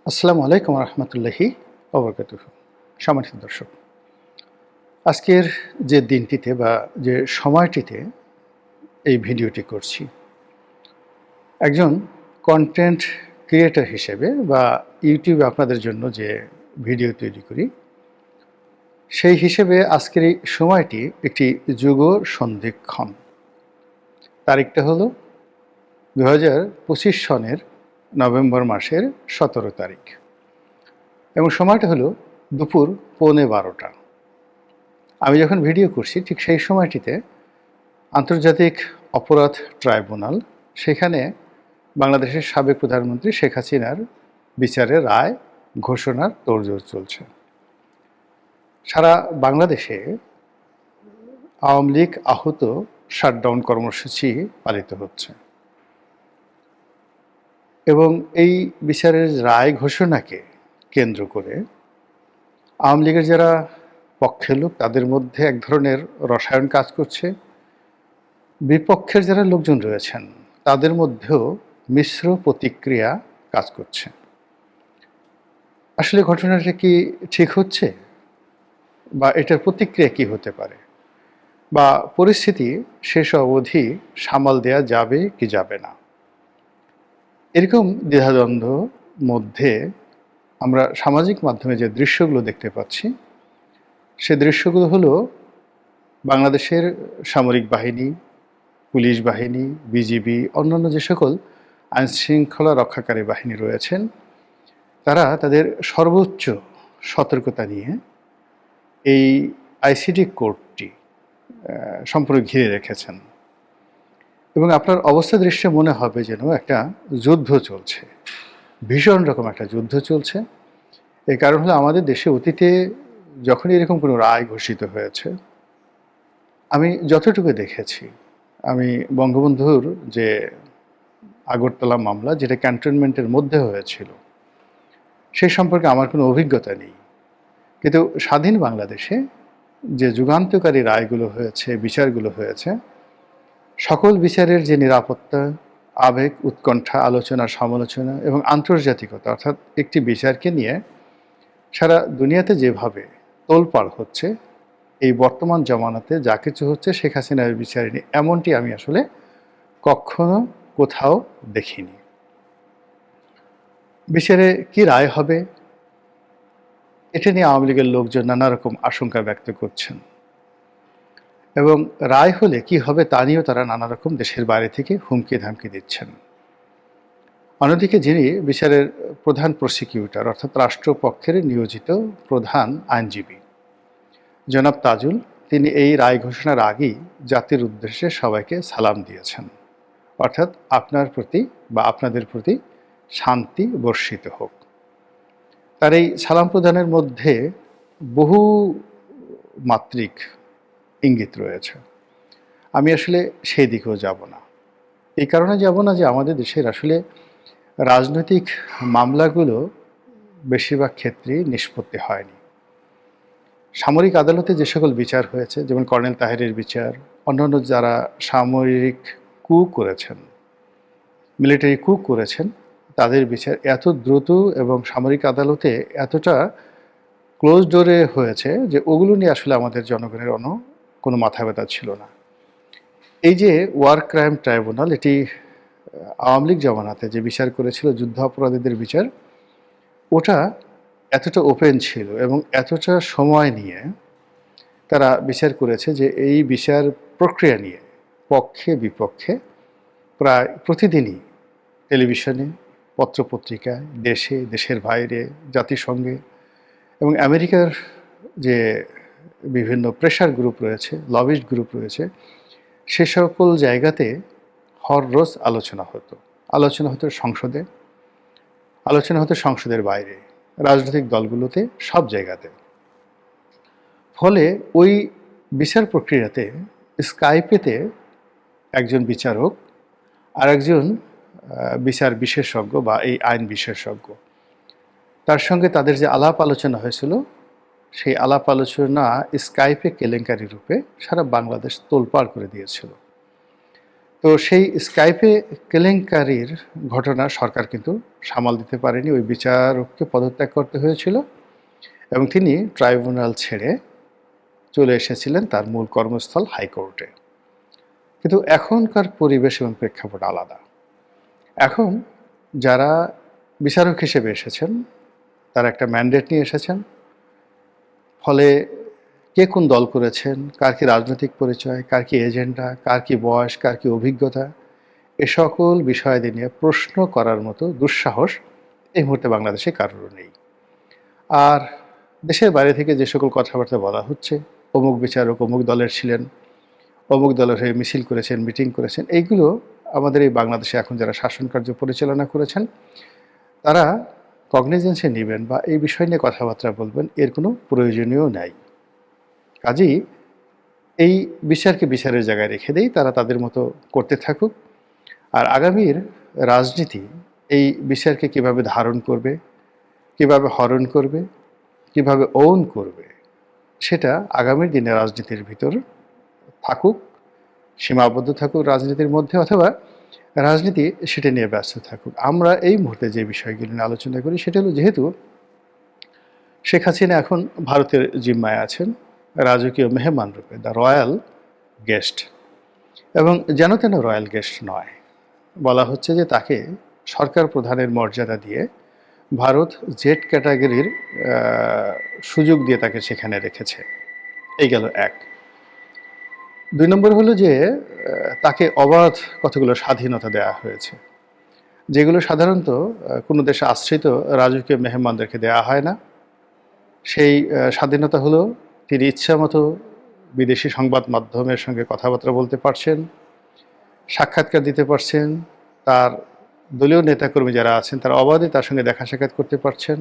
আসসালামু আলাইকুম রহমতুল্লাহি ওবরকাতুহু। সম্মানিত দর্শক, আজকের যে দিনটিতে বা যে সময়টিতে এই ভিডিওটি করছি, একজন কন্টেন্ট ক্রিয়েটর হিসেবে বা ইউটিউবে আপনাদের জন্য যে ভিডিও তৈরি করি, সেই হিসেবে আজকের এই সময়টি একটি যুগ সন্ধিক্ষণ। তারিখটা হলো 2025 সনের নভেম্বর মাসের 17 তারিখ এবং সময়টা হলো দুপুর 11:15। আমি যখন ভিডিও করছি ঠিক সেই সময়টিতে আন্তর্জাতিক অপরাধ ট্রাইব্যুনাল সেখানে বাংলাদেশের সাবেক প্রধানমন্ত্রী শেখ হাসিনার বিচারের রায় ঘোষণার তোড়জোড় চলছে। সারা বাংলাদেশে আওয়ামী লীগ আহত শাটডাউন কর্মসূচি পালিত হচ্ছে এবং এই বিচারের রায় ঘোষণাকে কেন্দ্র করে আওয়ামী লীগের যারা পক্ষের লোক তাদের মধ্যে এক ধরনের রসায়ন কাজ করছে, বিপক্ষের যারা লোকজন রয়েছেন তাদের মধ্যেও মিশ্র প্রতিক্রিয়া কাজ করছে। আসলে ঘটনাটা কি ঠিক হচ্ছে, বা এটার প্রতিক্রিয়া কি হতে পারে, বা পরিস্থিতি শেষ অবধি সামাল দেয়া যাবে কি যাবে না, এরকম দ্বিধাদ্বন্দ্ব মধ্যে আমরা সামাজিক মাধ্যমে যে দৃশ্যগুলো দেখতে পাচ্ছি, সে দৃশ্যগুলো হলো বাংলাদেশের সামরিক বাহিনী, পুলিশ বাহিনী, বিজিবি, অন্যান্য যে সকল আইনশৃঙ্খলা রক্ষাকারী বাহিনী রয়েছেন, তারা তাদের সর্বোচ্চ সতর্কতা নিয়ে এই আইসিটি কোর্টটি সম্পূর্ণ ঘিরে রেখেছেন এবং আপনার অবস্থা দৃশ্যে মনে হবে যেন একটা যুদ্ধ চলছে, ভীষণ রকম একটা যুদ্ধ চলছে। এই কারণ হলো আমাদের দেশে অতীতে যখনই এরকম কোনো রায় ঘোষিত হয়েছে, আমি যতটুকু দেখেছি, আমি বঙ্গবন্ধুর যে আগরতলা মামলা যেটা ক্যান্টনমেন্টের মধ্যে হয়েছিল সেই সম্পর্কে আমার কোনো অভিজ্ঞতা নেই, কিন্তু স্বাধীন বাংলাদেশে যে যুগান্তকারী রায়গুলো হয়েছে, বিচারগুলো হয়েছে, সকল বিচারের যে নিরাপত্তা, আবেগ, উৎকণ্ঠা, আলোচনা, সমালোচনা এবং আন্তর্জাতিকতা, অর্থাৎ একটি বিচারকে নিয়ে সারা দুনিয়াতে যেভাবে তোলপাড় হচ্ছে, এই বর্তমান জমানাতে যা কিছু হচ্ছে শেখ হাসিনার বিচারে নিয়ে, এমনটি আমি আসলে কখনো কোথাও দেখিনি। বিচারে কি রায় হবে এটা নিয়ে আওয়ামী লীগের লোকজন নানা রকম আশঙ্কা ব্যক্ত করছেন এবং রায় হলে কি হবে তা নিয়েও তারা নানা রকম দেশের বাইরে থেকে হুমকি ধামকি দিচ্ছেন। অন্যদিকে যিনি বিচারের প্রধান প্রসিকিউটর অর্থাৎ রাষ্ট্রপক্ষের নিয়োজিত প্রধান আইনজীবী জনাব তাজুল, তিনি এই রায় ঘোষণার আগেই জাতির উদ্দেশ্যে সবাইকে সালাম দিয়েছেন, অর্থাৎ আপনার প্রতি বা আপনাদের প্রতি শান্তি বর্ষিত হোক। তার এই সালাম প্রদানের মধ্যে বহু মাত্রিক ইঙ্গিত রয়েছে। আমি আসলে সেই দিকেও যাব না। এই কারণে যাব না যে আমাদের দেশের আসলে রাজনৈতিক মামলাগুলো বেশিরভাগ ক্ষেত্রেই নিষ্পত্তি হয়নি। সামরিক আদালতে যে সকল বিচার হয়েছে, যেমন কর্নেল তাহেরের বিচার, অন্যান্য যারা সামরিক কু করেছেন, মিলিটারি কু করেছেন, তাদের বিচার এত দ্রুত এবং সামরিক আদালতে এতটা ক্লোজ ডোরে হয়েছে যে ওগুলো নিয়ে আসলে আমাদের জনগণের কোনো মাথা ব্যথা ছিল না। এই যে ওয়ার ক্রাইম ট্রাইব্যুনাল, এটি আওয়ামী লীগ জমানাতে যে বিচার করেছিল যুদ্ধ অপরাধীদের বিচার, ওটা এতটা ওপেন ছিল এবং এতটা সময় নিয়ে তারা বিচার করেছে যে এই বিচার প্রক্রিয়া নিয়ে পক্ষে বিপক্ষে প্রায় প্রতিদিনই টেলিভিশনে, পত্রপত্রিকায়, দেশে, দেশের বাইরে, জাতিসংঘে এবং আমেরিকার যে বিভিন্ন প্রেশার গ্রুপ রয়েছে, লবিস্ট গ্রুপ রয়েছে, সে সকল জায়গাতে হররোজ আলোচনা হতো সংসদে, আলোচনা হতো সংসদের বাইরে, রাজনৈতিক দলগুলোতে, সব জায়গাতে। ফলে ওই বিচার প্রক্রিয়াতে স্কাইপেতে একজন বিচারক আর একজন বিচার বিশেষজ্ঞ বা এই আইন বিশেষজ্ঞ, তার সঙ্গে তাদের যে আলাপ আলোচনা হয়েছিল, সেই আলাপ আলোচনা স্কাইপে কেলেঙ্কারি রূপে সারা বাংলাদেশ তোলপাড় করে দিয়েছিল। তো সেই স্কাইপে কেলেঙ্কারির ঘটনা সরকার কিন্তু সামাল দিতে পারেনি, ওই বিচারককে পদত্যাগ করতে হয়েছিল এবং তিনি ট্রাইব্যুনাল ছেড়ে চলে এসেছিলেন তার মূল কর্মস্থল হাইকোর্টে। কিন্তু এখনকার পরিবেশ এবং প্রেক্ষাপট আলাদা। এখন যারা বিচারক হিসেবে এসেছেন তারা একটা ম্যান্ডেট নিয়ে এসেছেন, ফলে কে কোন দল করেছেন, কার কি রাজনৈতিক পরিচয়, কার কি এজেন্ডা, কার কি বয়স, কার কি অভিজ্ঞতা, এ সকল বিষয়াদি নিয়ে প্রশ্ন করার মতো দুঃসাহস এই মুহূর্তে বাংলাদেশে কারোর নেই। আর দেশের বাইরে থেকে যে সকল কথাবার্তা বলা হচ্ছে, অমুক বিচারক অমুক দলের ছিলেন, অমুক দলের হয়ে মিছিল করেছেন, মিটিং করেছেন, এইগুলো আমাদের এই বাংলাদেশে এখন যারা শাসন কার্য পরিচালনা করেছেন তারা কগনিজেন্সে নেবেন বা এই বিষয় নিয়ে কথাবার্তা বলবেন, এর কোনো প্রয়োজনীয় নাই। কাজেই এই বিচারকে বিচারের জায়গায় রেখে দেই, তারা তাদের মতো করতে থাকুক। আর আগামীর রাজনীতি এই বিচারকে কিভাবে ধারণ করবে, কিভাবে হরণ করবে, কিভাবে ওন করবে, সেটা আগামীর দিনে রাজনীতির ভিতর থাকুক, সীমাবদ্ধ থাকুক রাজনীতির মধ্যে, অথবা রাজনীতি সেটা নিয়ে ব্যস্ত থাকুক। আমরা এই মুহূর্তে যে বিষয়গুলি নিয়ে আলোচনা করি সেটা হলো, যেহেতু শেখ হাসিনা এখন ভারতের জিম্মায় আছেন রাজকীয় মেহমান রূপে, দ্য রয়্যাল গেস্ট, এবং যেন তেন রয়্যাল গেস্ট নয়, বলা হচ্ছে যে তাকে সরকার প্রধানের মর্যাদা দিয়ে ভারত জেড ক্যাটাগরির সুযোগ দিয়ে তাকে সেখানে রেখেছে। এই গেল এক। ২ নম্বর হলো যে তাকে অবাধ কতগুলো স্বাধীনতা দেওয়া হয়েছে, যেগুলো সাধারণত কোনো দেশে আশ্রিত রাজকীয় মেহমানদেরকে দেওয়া হয় না। সেই স্বাধীনতা হলো তিনি ইচ্ছামতো বিদেশি সংবাদ মাধ্যমের সঙ্গে কথাবার্তা বলতে পারছেন, সাক্ষাৎকার দিতে পারছেন, তার দলীয় নেতাকর্মী যারা আছেন তারা অবাধে তার সঙ্গে দেখা সাক্ষাৎ করতে পারছেন।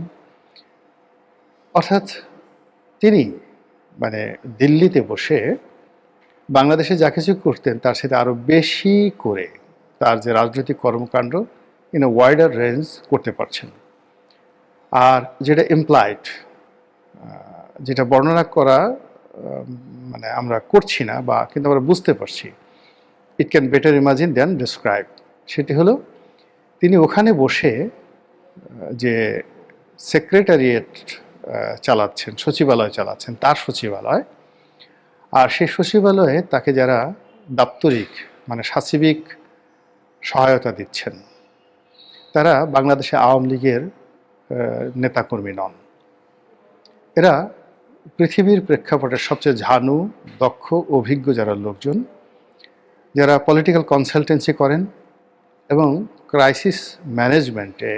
অর্থাৎ তিনি মানে দিল্লিতে বসে বাংলাদেশে যা কিছু করতেন তার সাথে আরও বেশি করে তার যে রাজনৈতিক কর্মকাণ্ড ইন এ ওয়াইডার রেঞ্জ করতে পারছেন। আর যেটা ইমপ্লাইড, যেটা বর্ণনা করা মানে আমরা করছি না, বা কিন্তু আমরা বুঝতে পারছি, it can better imagine than describe, সেটি হলো তিনি ওখানে বসে যে সেক্রেটারিয়েট চালাচ্ছেন, সচিবালয় চালাচ্ছেন, তার সচিবালয়, আর সেই সচিবালয়ে তাকে যারা দাপ্তরিক মানে সাচিবিক সহায়তা দিচ্ছেন তারা বাংলাদেশে আওয়ামী লীগের নেতাকর্মী নন। এরা পৃথিবীর প্রেক্ষাপটে সবচেয়ে ঝানু, দক্ষ, অভিজ্ঞ যারা লোকজন, যারা পলিটিক্যাল কনসালটেন্সি করেন এবং ক্রাইসিস ম্যানেজমেন্টে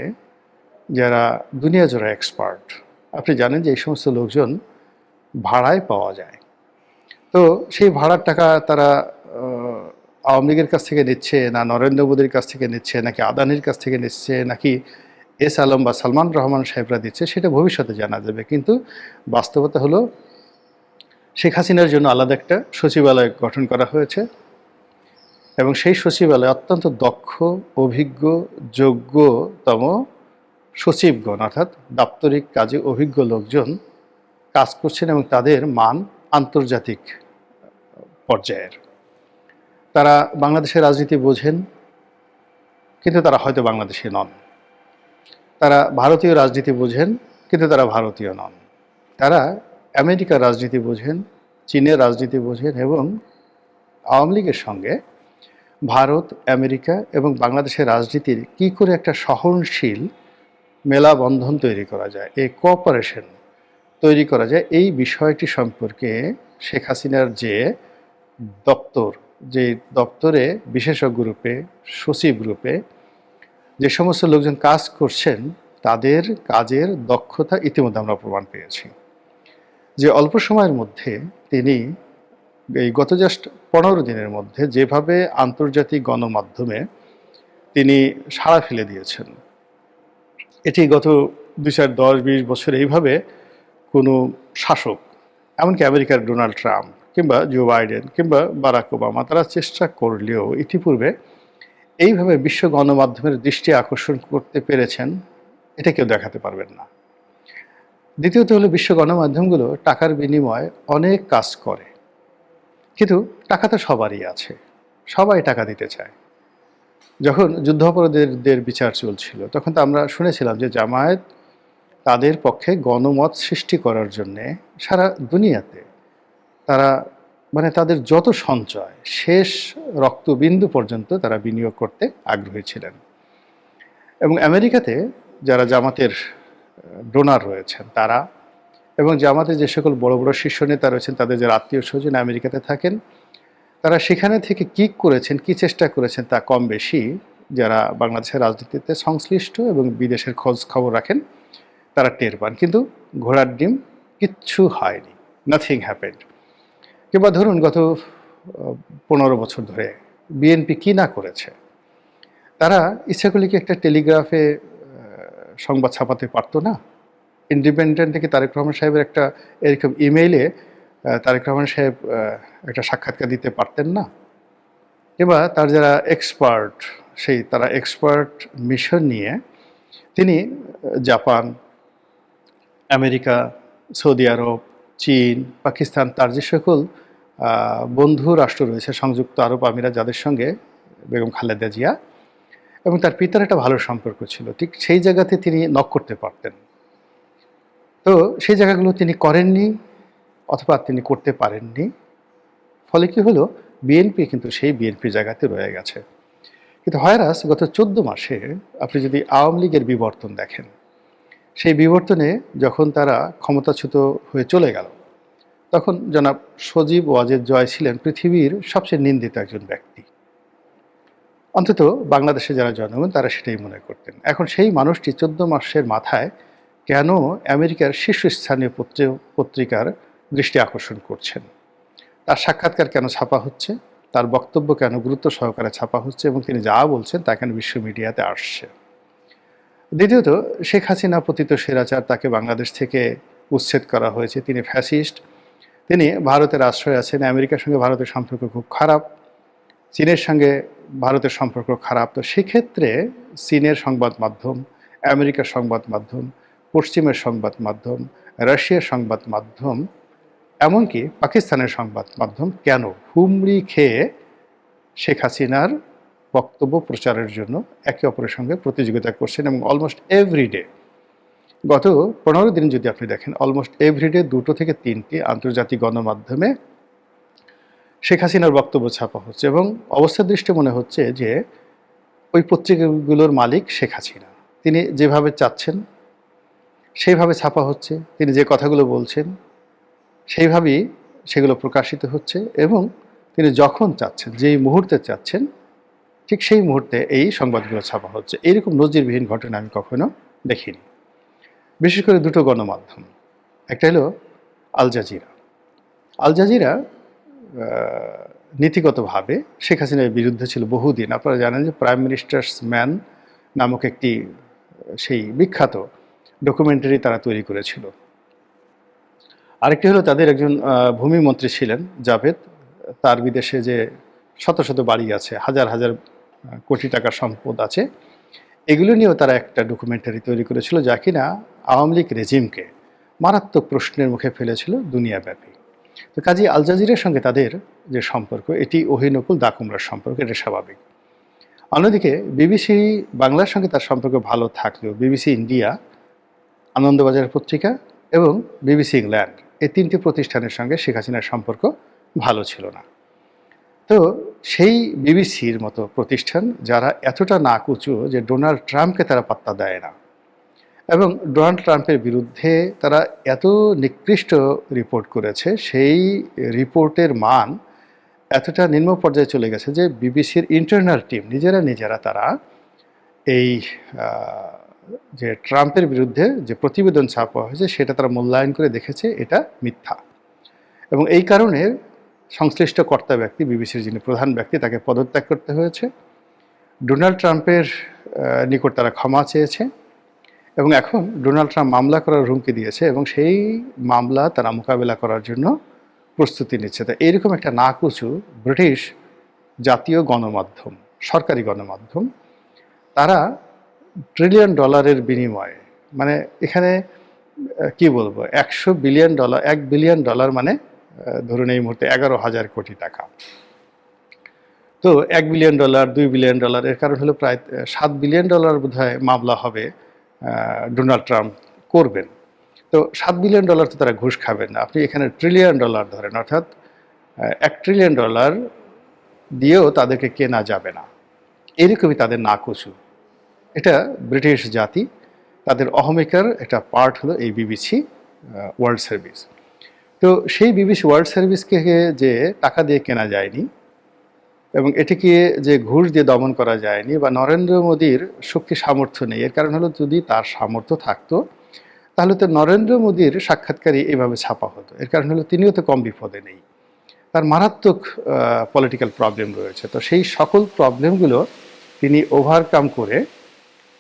যারা দুনিয়া জোড়া এক্সপার্ট। আপনি জানেন যে এই সমস্ত লোকজন ভাড়ায় পাওয়া যায়। তো সেই ভাড়ার টাকা তারা আওয়ামী লীগের কাছ থেকে নিচ্ছে, না নরেন্দ্র মোদীর কাছ থেকে নিচ্ছে, নাকি আদানির কাছ থেকে নিচ্ছে, নাকি এস আলম বা সালমান রহমান সাহেবরা দিচ্ছে, সেটা ভবিষ্যতে জানা যাবে। কিন্তু বাস্তবতা হলো শেখ হাসিনার জন্য আলাদা একটা সচিবালয় গঠন করা হয়েছে এবং সেই সচিবালয়ে অত্যন্ত দক্ষ, অভিজ্ঞ, যোগ্যতম সচিবগণ অর্থাৎ দাপ্তরিক কাজে অভিজ্ঞ লোকজন কাজ করছেন এবং তাদের মান আন্তর্জাতিক পর্যায়ের। তারা বাংলাদেশের রাজনীতি বোঝেন, কিন্তু তারা হয়তো বাংলাদেশি নন। তারা ভারতীয় রাজনীতি বোঝেন, কিন্তু তারা ভারতীয় নন। তারা আমেরিকার রাজনীতি বোঝেন, চীনের রাজনীতি বোঝেন এবং আওয়ামী লীগের সঙ্গে ভারত, আমেরিকা এবং বাংলাদেশের রাজনীতির কী করে একটা সহনশীল মেলাবন্ধন তৈরি করা যায়, এই কোঅপারেশন তৈরি করা যায়, এই বিষয়টি সম্পর্কে শেখ হাসিনার যে দপ্তর, যে দপ্তরে বিশেষজ্ঞ রূপে, সচিব রূপে যে সমস্ত লোকজন কাজ করছেন তাদের কাজের দক্ষতা ইতিমধ্যে আমরা প্রমাণ পেয়েছি। যে অল্প সময়ের মধ্যে তিনি এই গত জাস্ট 15 দিনের মধ্যে যেভাবে আন্তর্জাতিক গণমাধ্যমে তিনি সাড়া ফেলে দিয়েছেন, এটি গত 2010-20 বছর এইভাবে কোনো শাসক, এমনকি আমেরিকার ডোনাল্ড ট্রাম্প কিংবা জো বাইডেন কিংবা বারাক ওবামা, তারা চেষ্টা করলেও ইতিপূর্বে এইভাবে বিশ্ব গণমাধ্যমের দৃষ্টি আকর্ষণ করতে পেরেছেন এটা কেউ দেখাতে পারবেন না। দ্বিতীয়ত হলো, বিশ্ব গণমাধ্যমগুলো টাকার বিনিময়ে অনেক কাজ করে, কিন্তু টাকা তো সবারই আছে, সবাই টাকা দিতে চায়। যখন যুদ্ধাপরাধীদের বিচার চলছিল তখন তো আমরা শুনেছিলাম যে জামায়াত তাদের পক্ষে গণমত সৃষ্টি করার জন্যে সারা দুনিয়াতে তারা মানে তাদের যত সঞ্চয় শেষ রক্তবিন্দু পর্যন্ত তারা বিনিয়োগ করতে আগ্রহী ছিলেন। এবং আমেরিকাতে যারা জামাতের ডোনার রয়েছেন তারা, এবং জামাতে যে সকল বড় বড় শীর্ষ নেতা রয়েছেন তাদের যারা আত্মীয় স্বজন আমেরিকাতে থাকেন, তারা সেখানে থেকে কী করেছেন, কী চেষ্টা করেছেন তা কম বেশি যারা বাংলাদেশের রাজনীতিতে সংশ্লিষ্ট এবং বিদেশের খোঁজ খবর রাখেন তারা টের পান। কিন্তু ঘোড়ার ডিম কিচ্ছু হয়নি, নাথিং হ্যাপেন্ড। কিংবা ধরুন গত 15 বছর ধরে বিএনপি কী না করেছে। তারা ইচ্ছা করলে কি একটা টেলিগ্রাফে সংবাদ ছাপাতে পারতো না? ইন্ডিপেন্ডেন্ট থেকে তারেক রহমান সাহেবের একটা এরকম ইমেইলে তারেক রহমান সাহেব একটা সাক্ষাৎকার দিতে পারতেন না? কিংবা তার যারা এক্সপার্ট, তারা এক্সপার্ট মিশন নিয়ে তিনি জাপান, আমেরিকা, সৌদি আরব, চীন, পাকিস্তান, তার যে সকল বন্ধু রাষ্ট্র রয়েছে, সংযুক্ত আরব আমিরাত, যাদের সঙ্গে বেগম খালেদা জিয়া এবং তার পিতার একটা ভালো সম্পর্ক ছিল, ঠিক সেই জায়গাতে তিনি নক করতে পারতেন। তো সেই জায়গাগুলো তিনি করেননি অথবা তিনি করতে পারেননি। ফলে কি হলো, বিএনপি কিন্তু সেই বিএনপি জায়গাতে রয়ে গেছে। কিন্তু হয়রাস গত 14 মাসে আপনি যদি আওয়ামী লীগের বিবর্তন দেখেন, সেই বিবর্তনে যখন তারা ক্ষমতাচ্যুত হয়ে চলে গেল তখন জনাব সজীব ওয়াজেদ জয় ছিলেন পৃথিবীর সবচেয়ে নিন্দিত একজন ব্যক্তি। অন্তত বাংলাদেশে যারা জনগণ তারা সেটাই মনে করতেন। এখন সেই মানুষটি 14 মাসের মাথায় কেন আমেরিকার শীর্ষস্থানীয় পত্রিকার দৃষ্টি আকর্ষণ করছেন? তার সাক্ষাৎকার কেন ছাপা হচ্ছে? তার বক্তব্য কেন গুরুত্ব সহকারে ছাপা হচ্ছে এবং তিনি যা বলছেন তা কেন বিশ্ব মিডিয়াতে আসছে? দ্বিতীয়ত, শেখ হাসিনা পতিত স্বৈরাচার, তাকে বাংলাদেশ থেকে উচ্ছেদ করা হয়েছে, তিনি ফ্যাসিস্ট, তিনি ভারতের আশ্রয় আছেন, আমেরিকার সঙ্গে ভারতের সম্পর্ক খুব খারাপ, চীনের সঙ্গে ভারতের সম্পর্ক খারাপ। তো সেক্ষেত্রে চীনের সংবাদ মাধ্যম, আমেরিকার সংবাদ মাধ্যম, পশ্চিমের সংবাদ মাধ্যম, রাশিয়ার সংবাদ মাধ্যম, এমনকি পাকিস্তানের সংবাদ মাধ্যম কেন হুমড়ি খেয়ে শেখ হাসিনার বক্তব্য প্রচারের জন্য একে অপরের সঙ্গে প্রতিযোগিতা করছেন? এবং অলমোস্ট এভরিডে, গত 15 দিন যদি আপনি দেখেন, অলমোস্ট এভরিডে 2 থেকে 3টি আন্তর্জাতিক গণমাধ্যমে শেখ হাসিনার বক্তব্য ছাপা হচ্ছে এবং অবস্থার দৃষ্টি মনে হচ্ছে যে ওই পত্রিকাগুলোর মালিক শেখ হাসিনা। তিনি যেভাবে চাচ্ছেন সেইভাবে ছাপা হচ্ছে, তিনি যে কথাগুলো বলছেন সেইভাবেই সেগুলো প্রকাশিত হচ্ছে এবং তিনি যখন চাচ্ছেন, যেই মুহূর্তে চাচ্ছেন, ঠিক সেই মুহূর্তে এই সংবাদগুলো ছাপা হচ্ছে। এইরকম নজিরবিহীন ঘটনা আমি কখনো দেখিনি। বিশেষ করে 2টো গণমাধ্যম, একটা হলো আল জাজিরা। আল জাজিরা নীতিগতভাবে শেখ হাসিনার বিরুদ্ধে ছিল বহুদিন। আপনারা জানেন যে প্রাইম মিনিস্টার্স ম্যান নামক একটি সেই বিখ্যাত ডকুমেন্টারি তারা তৈরি করেছিল। আরেকটি হলো তাদের একজন ভূমিমন্ত্রী ছিলেন জাভেদ, তার বিদেশে যে শত শত বাড়ি আছে, হাজার হাজার কোটি টাকার সম্পদ আছে, এগুলো নিয়েও তারা একটা ডকুমেন্টারি তৈরি করেছিল যা কিনা আওয়ামী লীগ রেজিমকে মারাত্মক প্রশ্নের মুখে ফেলেছিল দুনিয়াব্যাপী। তো কাজী আল জাজিরার সঙ্গে তাদের যে সম্পর্ক, এটি অহিনকুল দাকুমরার সম্পর্ক, এটা স্বাভাবিক। অন্যদিকে বিবিসি বাংলার সঙ্গে তার সম্পর্ক ভালো থাকলেও বিবিসি ইন্ডিয়া, আনন্দবাজার পত্রিকা এবং বিবিসি ইংল্যান্ড, এই 3টি প্রতিষ্ঠানের সঙ্গে শেখ হাসিনার সম্পর্ক ভালো ছিল না। তো সেই বিবিসির মতো প্রতিষ্ঠান যারা এতটা নাকুচু যে ডোনাল্ড ট্রাম্পকে তারা পাত্তা দেয় না, এবং ডোনাল্ড ট্রাম্পের বিরুদ্ধে তারা এত নিকৃষ্ট রিপোর্ট করেছে, সেই রিপোর্টের মান এতটা নিম্ন পর্যায়ে চলে গেছে যে বিবিসির ইন্টারনাল টিম নিজেরা তারা এই যে ট্রাম্পের বিরুদ্ধে যে প্রতিবেদন ছাপা হয়েছে সেটা তারা মূল্যায়ন করে দেখেছে এটা মিথ্যা। এবং এই কারণে সংশ্লিষ্ট কর্তা ব্যক্তি, বিবিসির যিনি প্রধান ব্যক্তি, তাকে পদত্যাগ করতে হয়েছে। ডোনাল্ড ট্রাম্পের নিকট তারা ক্ষমা চেয়েছে এবং এখন ডোনাল্ড ট্রাম্প মামলা করার হুমকি দিয়েছে এবং সেই মামলা তারা মোকাবেলা করার জন্য প্রস্তুতি নিচ্ছে। তো এইরকম একটা নাকুচু ব্রিটিশ জাতীয় গণমাধ্যম, সরকারি গণমাধ্যম, তারা $1 ট্রিলিয়ন বিনিময়ে, মানে এখানে কি বলবো, $100 বিলিয়ন, $1 বিলিয়ন মানে ধরুন এই মুহূর্তে 11,000 কোটি টাকা। তো $1 বিলিয়ন, $2 বিলিয়ন, এর কারণ হলো প্রায় $7 বিলিয়ন বোধহয় মামলা হবে ডোনাল্ড ট্রাম্প করবেন। তো $7 বিলিয়ন তো তারা ঘুষ খাবেন না। আপনি এখানে $1 ট্রিলিয়ন ধরেন, অর্থাৎ $1 ট্রিলিয়ন দিয়েও তাদেরকে কেনা যাবে না। এরকমই তাদের নাকচু। এটা ব্রিটিশ জাতি, তাদের অহমিকার একটা পার্ট হলো এই বিবিসি ওয়ার্ল্ড সার্ভিস। তো সেই বিবিসি ওয়ার্ল্ড সার্ভিসকে যে টাকা দিয়ে কেনা যায়নি এবং এটিকে যে ঘুষ দিয়ে দমন করা যায়নি, বা নরেন্দ্র মোদীর শক্তি সামর্থ্য নেই, এর কারণ হলো যদি তার সামর্থ্য থাকতো তাহলে তো নরেন্দ্র মোদীর সাক্ষাৎকারই এভাবে ছাপা হতো। এর কারণ হলো তিনিও তো কম বিপদে নেই, তার মারাত্মক পলিটিক্যাল প্রবলেম রয়েছে। তো সেই সকল প্রবলেমগুলো তিনি ওভারকাম করে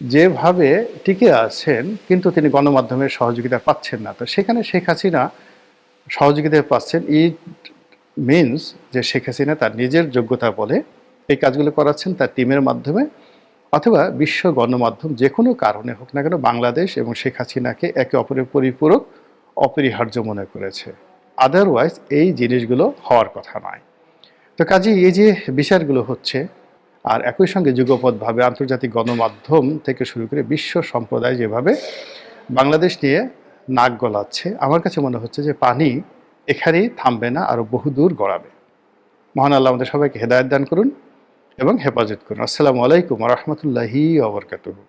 যেভাবে টিকে আছেন, কিন্তু তিনি গণমাধ্যমের সহযোগিতা পাচ্ছেন না। তো সেখানে শেখ হাসিনা সহযোগিতা পাচ্ছেন। ইট মিনস যে শেখ হাসিনা তার নিজের যোগ্যতা বলে এই কাজগুলো করাচ্ছেন তার টিমের মাধ্যমে, অথবা বিশ্ব গণমাধ্যম যে কোনো কারণে হোক না কেন বাংলাদেশ এবং শেখ হাসিনাকে একে অপরের পরিপূরক, অপরিহার্য মনে করেছে। আদারওয়াইজ এই জিনিসগুলো হওয়ার কথা নয়। তো কাজেই এই যে বিচারগুলো হচ্ছে, আর একই সঙ্গে যুগপৎভাবে আন্তর্জাতিক গণমাধ্যম থেকে শুরু করে বিশ্ব সম্প্রদায় যেভাবে বাংলাদেশ নিয়ে নাক গলাচ্ছে, আমার কাছে মনে হচ্ছে যে পানি এখানেই থামবে না, আরও বহুদূর গড়াবে। মহান আল্লাহ আমাদের সবাইকে হেদায়েত দান করুন এবং হেফাজত করুন। আসসালামু আলাইকুম ওয়া রাহমাতুল্লাহি ওয়া বারাকাতুহু।